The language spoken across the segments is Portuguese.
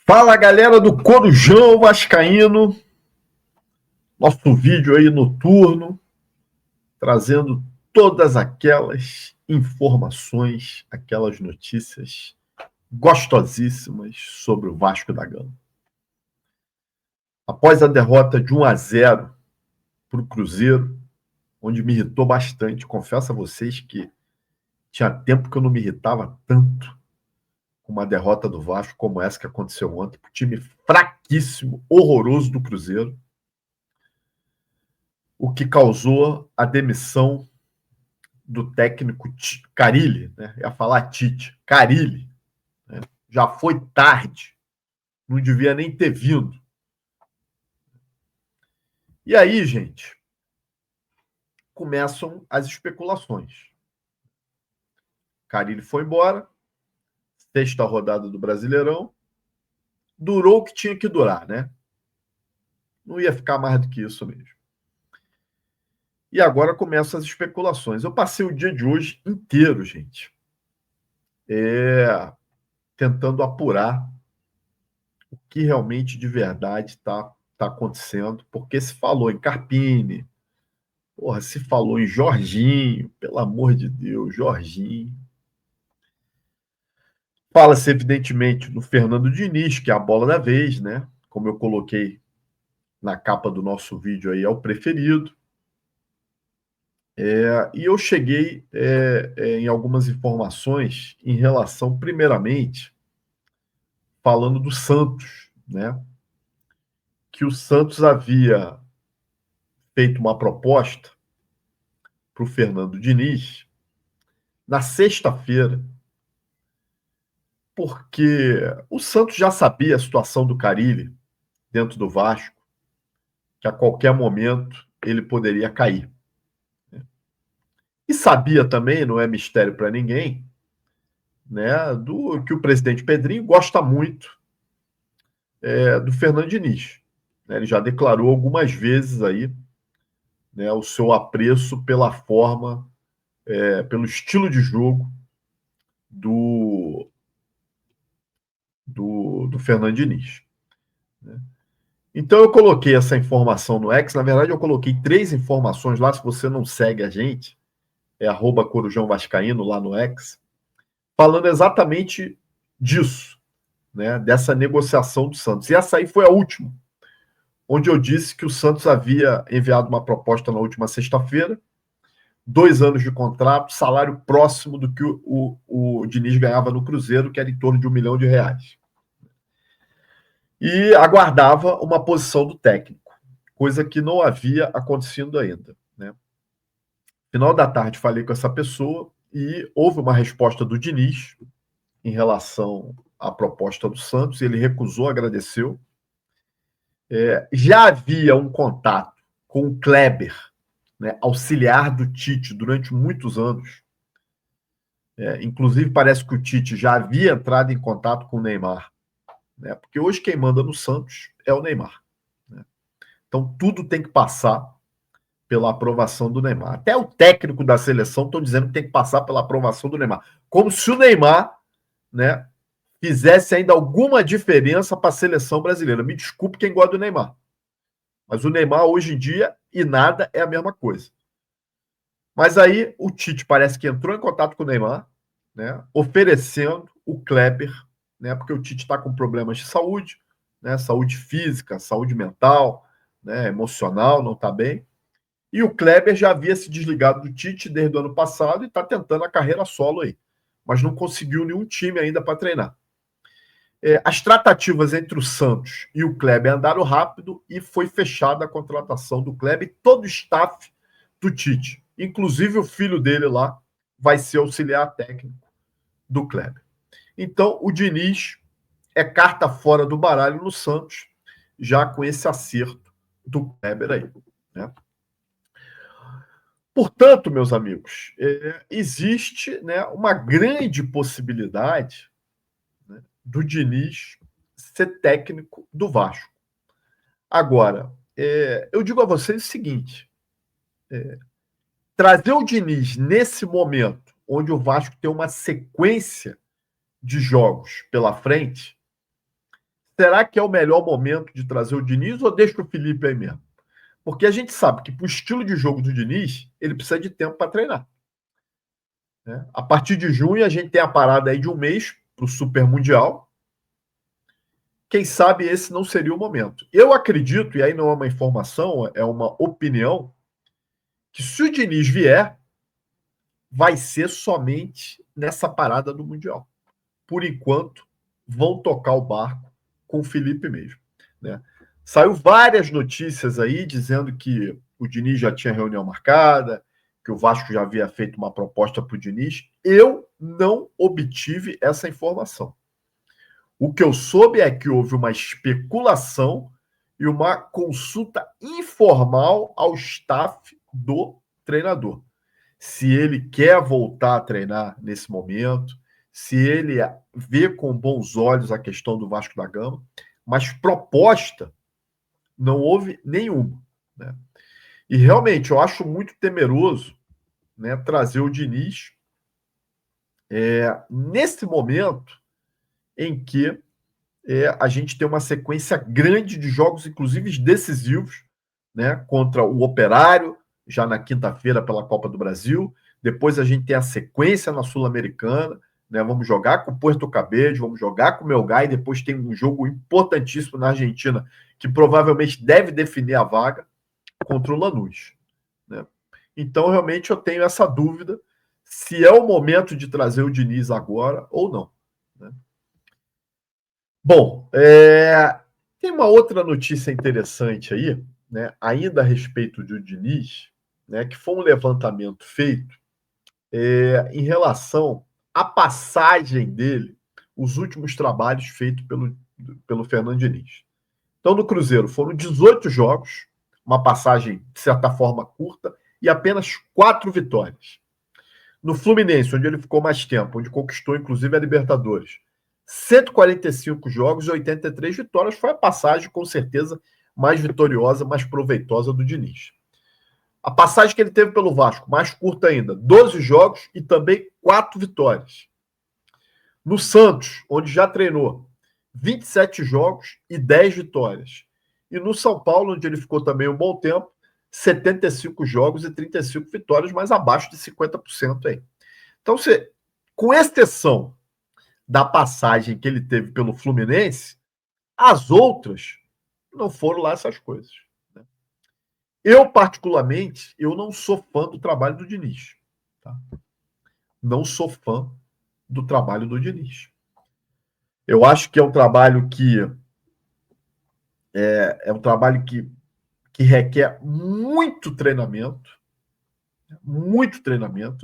Fala, galera do Corujão Vascaíno, nosso vídeo aí noturno, trazendo todas aquelas informações, aquelas notícias gostosíssimas sobre o Vasco da Gama. Após a derrota de 1-0 para o Cruzeiro, onde me irritou bastante, confesso a vocês que tinha tempo que eu não me irritava tanto com uma derrota do Vasco como essa que aconteceu ontem, para o time fraquíssimo, horroroso do Cruzeiro, o que causou a demissão do técnico Carille, né? Ia falar Tite, Carille, né? Já foi tarde, não devia nem ter vindo. E aí, gente, começam as especulações. Carille foi embora, sexta rodada do Brasileirão, durou o que tinha que durar, né? Não ia ficar mais do que isso mesmo. E agora começam as especulações. Eu passei o dia de hoje inteiro, gente, tentando apurar o que realmente de verdade está acontecendo, porque se falou em Carpini, se falou em Jorginho, pelo amor de Deus, Jorginho. Fala-se, evidentemente, no Fernando Diniz, que é a bola da vez, né? Como eu coloquei na capa do nosso vídeo aí, é o preferido. E eu cheguei em algumas informações em relação, primeiramente, falando do Santos, né? Que o Santos havia feito uma proposta para o Fernando Diniz na sexta-feira, porque o Santos já sabia a situação do Carille dentro do Vasco, que a qualquer momento ele poderia cair. E sabia também, não é mistério para ninguém, né, que o presidente Pedrinho gosta muito do Fernando Diniz. Ele já declarou algumas vezes aí, né, o seu apreço pela forma, pelo estilo de jogo do Fernando Diniz. Né? Então eu coloquei essa informação no X. Na verdade, eu coloquei 3 informações lá. Se você não segue a gente, é @Corujão Vascaíno lá no X, falando exatamente disso, né? Dessa negociação do Santos. E essa aí foi a última, onde eu disse que o Santos havia enviado uma proposta na última sexta-feira, 2 anos de contrato, salário próximo do que o Diniz ganhava no Cruzeiro, que era em torno de R$1 milhão. E aguardava uma posição do técnico, coisa que não havia acontecido ainda. Né? Final da tarde falei com essa pessoa e houve uma resposta do Diniz em relação à proposta do Santos, ele recusou, agradeceu. Já havia um contato com o Kleber, né, auxiliar do Tite durante muitos anos. Inclusive, parece que o Tite já havia entrado em contato com o Neymar, né, porque hoje quem manda no Santos é o Neymar. Né? Então, tudo tem que passar pela aprovação do Neymar. Até o técnico da seleção estão dizendo que tem que passar pela aprovação do Neymar. Como se o Neymar, né, fizesse ainda alguma diferença para a seleção brasileira. Me desculpe quem gosta do Neymar. Mas o Neymar, hoje em dia, e nada é a mesma coisa. Mas aí o Tite parece que entrou em contato com o Neymar, né, oferecendo o Kleber, né, porque o Tite está com problemas de saúde, né, saúde física, saúde mental, né, emocional, não está bem. E o Kleber já havia se desligado do Tite desde o ano passado e está tentando a carreira solo aí. Mas não conseguiu nenhum time ainda para treinar. As tratativas entre o Santos e o Kleber andaram rápido e foi fechada a contratação do Kleber e todo o staff do Tite. Inclusive o filho dele lá vai ser auxiliar técnico do Kleber. Então o Diniz é carta fora do baralho no Santos, já com esse acerto do Kleber aí. Né? Portanto, meus amigos, existe, né, uma grande possibilidade, né, do Diniz ser técnico do Vasco. Agora, eu digo a vocês o seguinte, trazer o Diniz nesse momento, onde o Vasco tem uma sequência de jogos pela frente, será que é o melhor momento de trazer o Diniz ou deixa o Felipe aí mesmo? Porque a gente sabe que, para o estilo de jogo do Diniz, ele precisa de tempo para treinar. Né? A partir de junho, a gente tem a parada aí de um mês para o Super Mundial. Quem sabe esse não seria o momento. Eu acredito, e aí não é uma informação, é uma opinião, que se o Diniz vier, vai ser somente nessa parada do Mundial. Por enquanto, vão tocar o barco com o Felipe mesmo. Né? Saiu várias notícias aí dizendo que o Diniz já tinha reunião marcada, que o Vasco já havia feito uma proposta para o Diniz. Eu não obtive essa informação. O que eu soube é que houve uma especulação e uma consulta informal ao staff do treinador. Se ele quer voltar a treinar nesse momento, se ele vê com bons olhos a questão do Vasco da Gama, mas proposta não houve nenhuma. Né? E realmente eu acho muito temeroso, né, trazer o Diniz nesse momento em que a gente tem uma sequência grande de jogos, inclusive decisivos, né, contra o Operário, já na quinta-feira pela Copa do Brasil. Depois a gente tem a sequência na Sul-Americana, né? Vamos jogar com o Puerto Cabello, vamos jogar com o Melgar, e depois tem um jogo importantíssimo na Argentina, que provavelmente deve definir a vaga, contra o Lanús. Né? Então, realmente, eu tenho essa dúvida se é o momento de trazer o Diniz agora ou não. Né? Bom, tem uma outra notícia interessante aí, né, ainda a respeito do Diniz, né, que foi um levantamento feito em relação à passagem dele, os últimos trabalhos feitos pelo Fernando Diniz. Então, no Cruzeiro foram 18 jogos, uma passagem, de certa forma, curta, e apenas 4 vitórias. No Fluminense, onde ele ficou mais tempo, onde conquistou, inclusive, a Libertadores, 145 jogos e 83 vitórias, foi a passagem, com certeza, mais vitoriosa, mais proveitosa do Diniz. A passagem que ele teve pelo Vasco, mais curta ainda, 12 jogos e também 4 vitórias. No Santos, onde já treinou, 27 jogos e 10 vitórias. E no São Paulo, onde ele ficou também um bom tempo, 75 jogos e 35 vitórias, mas abaixo de 50% aí. Então, com exceção da passagem que ele teve pelo Fluminense, as outras não foram lá essas coisas. Né? Eu, particularmente, eu não sou fã do trabalho do Diniz. Tá? Não sou fã do trabalho do Diniz. Eu acho que é um trabalho que requer muito treinamento,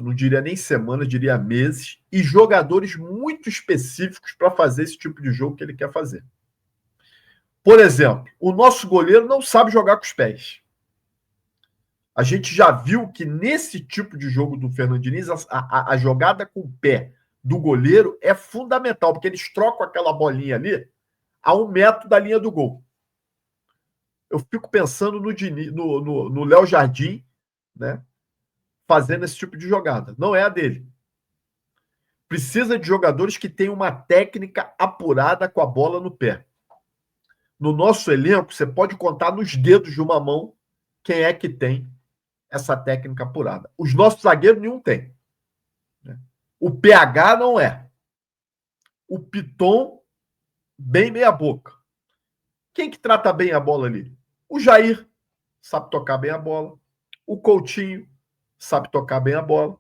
não diria nem semanas, diria meses, e jogadores muito específicos para fazer esse tipo de jogo que ele quer fazer. Por exemplo, o nosso goleiro não sabe jogar com os pés. A gente já viu que nesse tipo de jogo do Fernando Diniz, a jogada com o pé do goleiro é fundamental, porque eles trocam aquela bolinha ali a 1 metro da linha do gol. Eu fico pensando no Léo Jardim, né, fazendo esse tipo de jogada. Não é a dele. Precisa de jogadores que tenham uma técnica apurada com a bola no pé. No nosso elenco, você pode contar nos dedos de uma mão quem é que tem essa técnica apurada. Os nossos zagueiros nenhum tem. Né? O PH não é. O Piton, bem meia boca. Quem que trata bem a bola ali? O Jair sabe tocar bem a bola. O Coutinho sabe tocar bem a bola.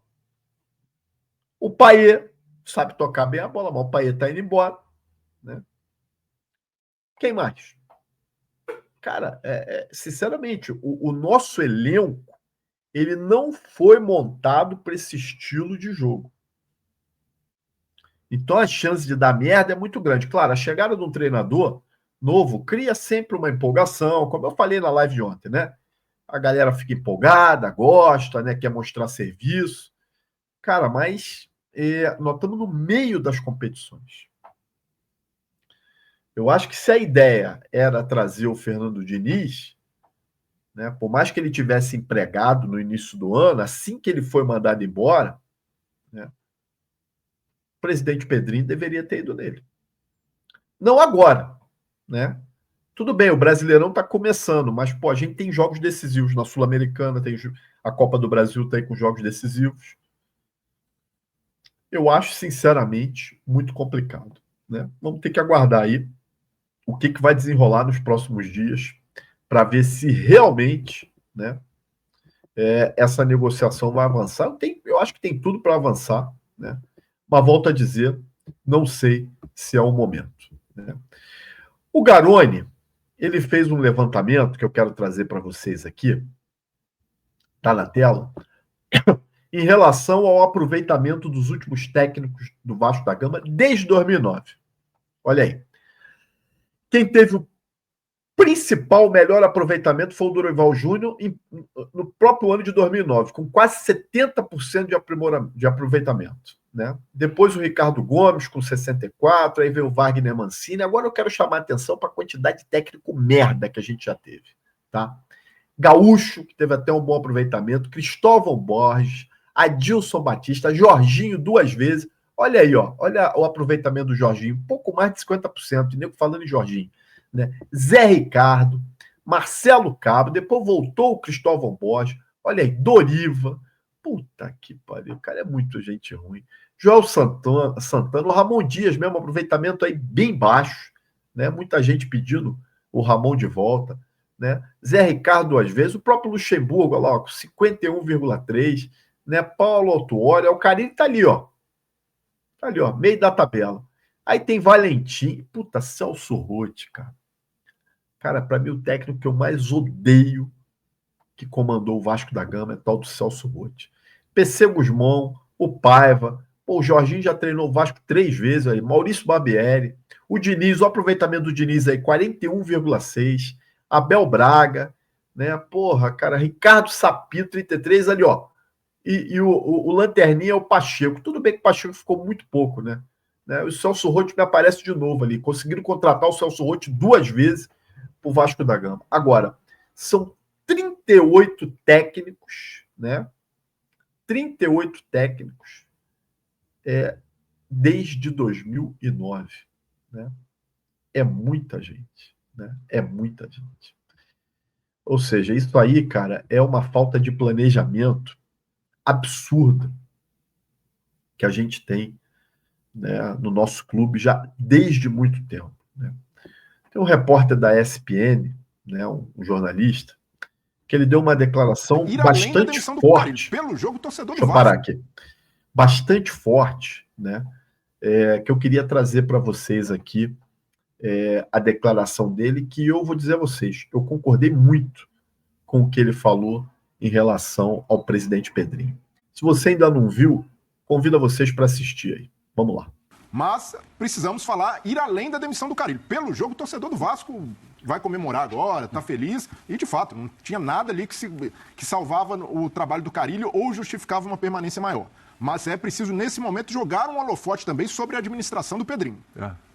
O Payet sabe tocar bem a bola, mas o Payet tá indo embora. Né? Quem mais? Cara, sinceramente, o nosso elenco ele não foi montado para esse estilo de jogo. Então a chance de dar merda é muito grande. Claro, a chegada de um treinador novo cria sempre uma empolgação, como eu falei na live de ontem, né? A galera fica empolgada, gosta, né? Quer mostrar serviço. Cara, mas nós estamos no meio das competições. Eu acho que se a ideia era trazer o Fernando Diniz, né, por mais que ele tivesse empregado no início do ano, assim que ele foi mandado embora, né, o presidente Pedrinho deveria ter ido nele. Não agora, né? Tudo bem, o Brasileirão está começando, mas pô, a gente tem jogos decisivos na Sul-Americana, tem a Copa do Brasil tem com jogos decisivos. Eu acho, sinceramente, muito complicado, né? Vamos ter que aguardar aí o que vai desenrolar nos próximos dias para ver se realmente, né, essa negociação vai avançar. Eu acho que tem tudo para avançar, né? Mas volto a dizer, não sei se é o momento, né? O Garone, ele fez um levantamento que eu quero trazer para vocês aqui, tá na tela, em relação ao aproveitamento dos últimos técnicos do Vasco da Gama desde 2009. Olha aí. Quem teve o principal melhor aproveitamento foi o Dorival Júnior no próprio ano de 2009, com quase 70% de aproveitamento. Né? Depois o Ricardo Gomes com 64%, aí veio o Wagner Mancini. Agora eu quero chamar a atenção para a quantidade de técnico merda que a gente já teve. Tá? Gaúcho, que teve até um bom aproveitamento, Cristóvão Borges, Adilson Batista, Jorginho 2 vezes. Olha aí, ó, olha o aproveitamento do Jorginho, pouco mais de 50%, nego falando em Jorginho. Né? Zé Ricardo, Marcelo Cabo, depois voltou o Cristóvão Borges, olha aí, Doriva, puta que pariu, o cara é muito gente ruim. Joel Santana, o Ramon Dias mesmo, aproveitamento aí bem baixo, né? Muita gente pedindo o Ramon de volta, né? Zé Ricardo 2 vezes, o próprio Luxemburgo, olha lá, com 51,3, né? Paulo Autuori, o Carille tá ali, ó, meio da tabela. Aí tem Valentim, puta, Celso Roth, cara. Cara, para mim o técnico que eu mais odeio que comandou o Vasco da Gama é tal do Celso Roth. PC Guzmão, o Paiva, pô, o Jorginho já treinou o Vasco 3 vezes aí, Maurício Barbieri, o Diniz, o aproveitamento do Diniz aí, 41,6, Abel Braga, né? Porra, cara, Ricardo Sapito, 33 ali, ó. E o Lanterninha é o Pacheco. Tudo bem que o Pacheco ficou muito pouco, né? O Celso Roth me aparece de novo ali. Conseguiram contratar o Celso Roth 2 vezes para o Vasco da Gama. Agora, são 38 técnicos, né? 38 técnicos desde 2009, né? É muita gente, né? É muita gente. Ou seja, isso aí, cara, é uma falta de planejamento absurda que a gente tem, né, no nosso clube já desde muito tempo. Né? Tem um repórter da ESPN, né, um jornalista, que ele deu uma declaração bastante forte. Pelo jogo, torcedor Deixa eu parar aqui. Bastante forte, né? Que eu queria trazer para vocês aqui a declaração dele, que eu vou dizer a vocês, eu concordei muito com o que ele falou em relação ao presidente Pedrinho. Se você ainda não viu, convido vocês para assistir aí. Vamos lá. Mas precisamos ir além da demissão do Carille. Pelo jogo, o torcedor do Vasco vai comemorar agora, tá feliz. E, de fato, não tinha nada ali que salvava o trabalho do Carille ou justificava uma permanência maior. Mas é preciso, nesse momento, jogar um holofote também sobre a administração do Pedrinho.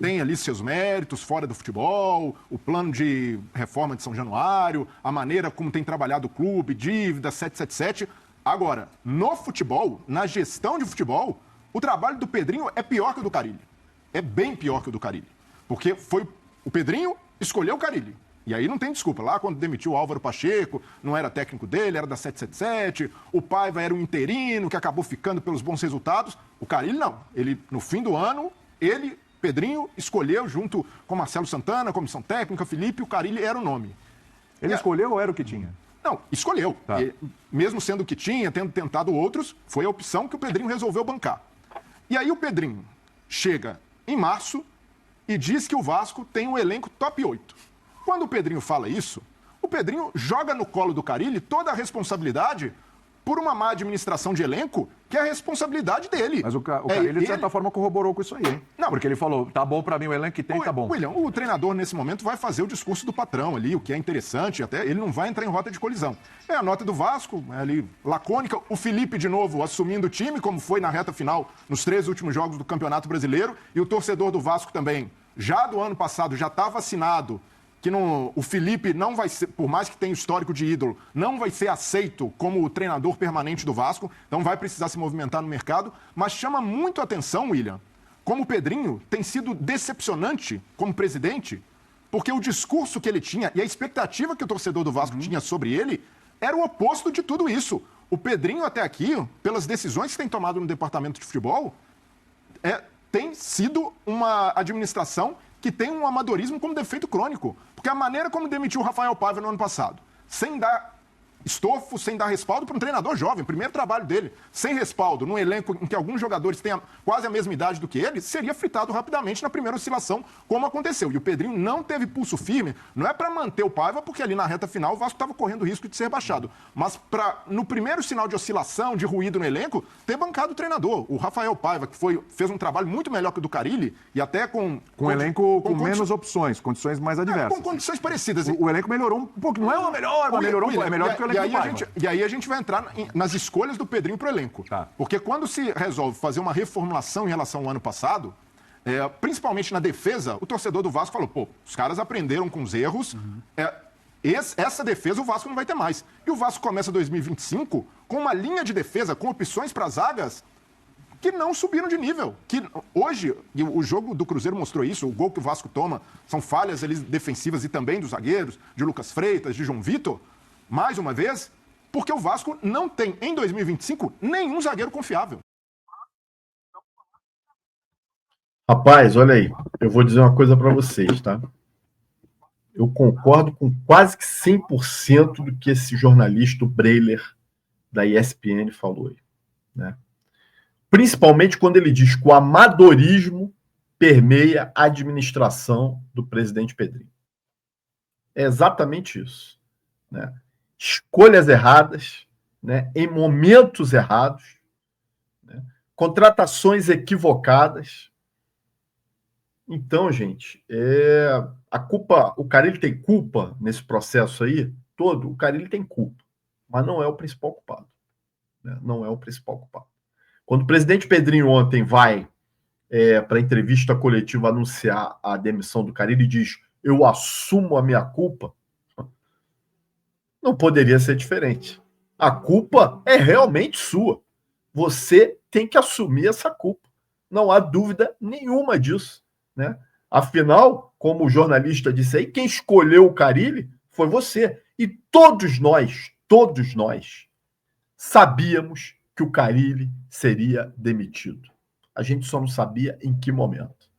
Tem ali seus méritos fora do futebol, o plano de reforma de São Januário, a maneira como tem trabalhado o clube, dívida, 777. Agora, no futebol, na gestão de futebol, o trabalho do Pedrinho é pior que o do Carille. É bem pior que o do Carille. Porque foi o Pedrinho escolheu o Carille. E aí não tem desculpa. Lá quando demitiu o Álvaro Pacheco, não era técnico dele, era da 777. O Paiva era um interino que acabou ficando pelos bons resultados. O Carille não. Ele, no fim do ano, Pedrinho, escolheu junto com Marcelo Santana, comissão técnica, Felipe, o Carille era o nome. Ele escolheu ou era o que tinha? Não, escolheu. Tá. E, mesmo sendo o que tinha, tendo tentado outros, foi a opção que o Pedrinho resolveu bancar. E aí o Pedrinho chega em março e diz que o Vasco tem um elenco top 8. Quando o Pedrinho fala isso, o Pedrinho joga no colo do Carille toda a responsabilidade por uma má administração de elenco, que é a responsabilidade dele. Mas o Carille, de certa forma, corroborou com isso aí, hein? Não. Porque ele falou, tá bom pra mim o elenco que tem, tá bom. William, o treinador, nesse momento, vai fazer o discurso do patrão ali, o que é interessante, até ele não vai entrar em rota de colisão. É a nota do Vasco, ali, lacônica. O Felipe, de novo, assumindo o time, como foi na reta final, nos 3 últimos jogos do Campeonato Brasileiro. E o torcedor do Vasco também, já do ano passado, já está vacinado que o Felipe não vai ser, por mais que tenha histórico de ídolo, não vai ser aceito como o treinador permanente do Vasco, então vai precisar se movimentar no mercado, mas chama muito a atenção, William, como o Pedrinho tem sido decepcionante como presidente Porque o discurso que ele tinha e a expectativa que o torcedor do Vasco tinha sobre ele era o oposto de tudo isso. O Pedrinho, até aqui, pelas decisões que tem tomado no departamento de futebol, tem sido uma administração que tem um amadorismo como defeito crônico. Porque a maneira como demitiu o Rafael Paiva no ano passado, sem dar estofo, sem dar respaldo para um treinador jovem, primeiro trabalho dele, sem respaldo, num elenco em que alguns jogadores têm quase a mesma idade do que ele, seria fritado rapidamente na primeira oscilação, como aconteceu. E o Pedrinho não teve pulso firme, não é para manter o Paiva, porque ali na reta final o Vasco estava correndo risco de ser rebaixado, mas para, no primeiro sinal de oscilação, de ruído no elenco, ter bancado o treinador. O Rafael Paiva, que fez um trabalho muito melhor que o do Carille, e até com elenco com menos opções, condições mais adversas. Com condições parecidas. O elenco melhorou um pouco, não é o melhor, mas melhorou, é melhor do que o elenco do Paiva. E aí a gente vai entrar nas escolhas do Pedrinho para o elenco. Tá. Porque quando se resolve fazer uma reformulação em relação ao ano passado, principalmente na defesa, o torcedor do Vasco falou, pô, os caras aprenderam com os erros, essa defesa o Vasco não vai ter mais. E o Vasco começa 2025 com uma linha de defesa, com opções para zagas que não subiram de nível. Que hoje, e o jogo do Cruzeiro mostrou isso, o gol que o Vasco toma são falhas ali defensivas e também dos zagueiros, de Lucas Freitas, de João Vitor, mais uma vez, porque o Vasco não tem, em 2025, nenhum zagueiro confiável. Rapaz, olha aí, eu vou dizer uma coisa para vocês, tá? Eu concordo com quase que 100% do que esse jornalista, o Breiler, da ESPN, falou aí, né? Principalmente quando ele diz que o amadorismo permeia a administração do presidente Pedrinho. É exatamente isso, né? Escolhas erradas, né, em momentos errados, né, contratações equivocadas. Então, gente, a culpa, o Carille tem culpa nesse processo aí todo, o Carille tem culpa, mas não é o principal culpado, né, não é o principal culpado. Quando o presidente Pedrinho ontem vai para a entrevista coletiva anunciar a demissão do Carille e diz, eu assumo a minha culpa, não poderia ser diferente. A culpa é realmente sua. Você tem que assumir essa culpa. Não há dúvida nenhuma disso, né? Afinal, como o jornalista disse aí, quem escolheu o Carille foi você. E todos nós sabíamos que o Carille seria demitido. A gente só não sabia em que momento.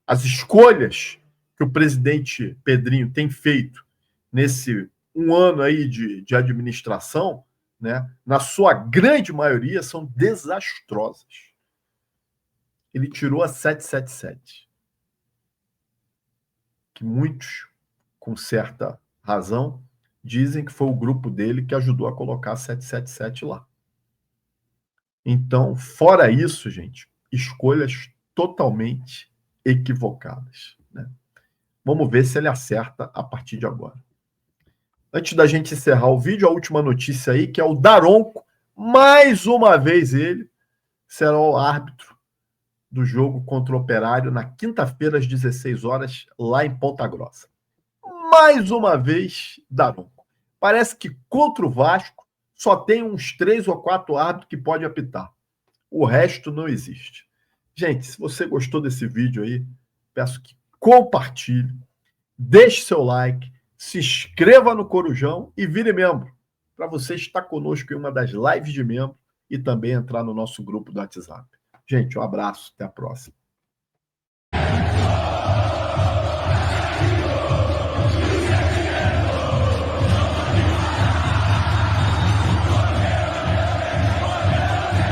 As escolhas que o presidente Pedrinho tem feito nesse um ano aí de administração, né, na sua grande maioria, são desastrosas. Ele tirou a 777, que muitos, com certa razão, dizem que foi o grupo dele que ajudou a colocar a 777 lá. Então, fora isso, gente, escolhas totalmente equivocadas, né? Vamos ver se ele acerta a partir de agora. Antes da gente encerrar o vídeo, a última notícia aí, que é o Daronco, mais uma vez ele, será o árbitro do jogo contra o Operário na quinta-feira, às 16 horas, lá em Ponta Grossa. Mais uma vez, Daronco. Parece que contra o Vasco só tem uns 3 ou 4 árbitros que pode apitar. O resto não existe. Gente, se você gostou desse vídeo aí, peço que compartilhe, deixe seu like, se inscreva no Corujão e vire membro, para você estar conosco em uma das lives de membro e também entrar no nosso grupo do WhatsApp. Gente, um abraço, até a próxima.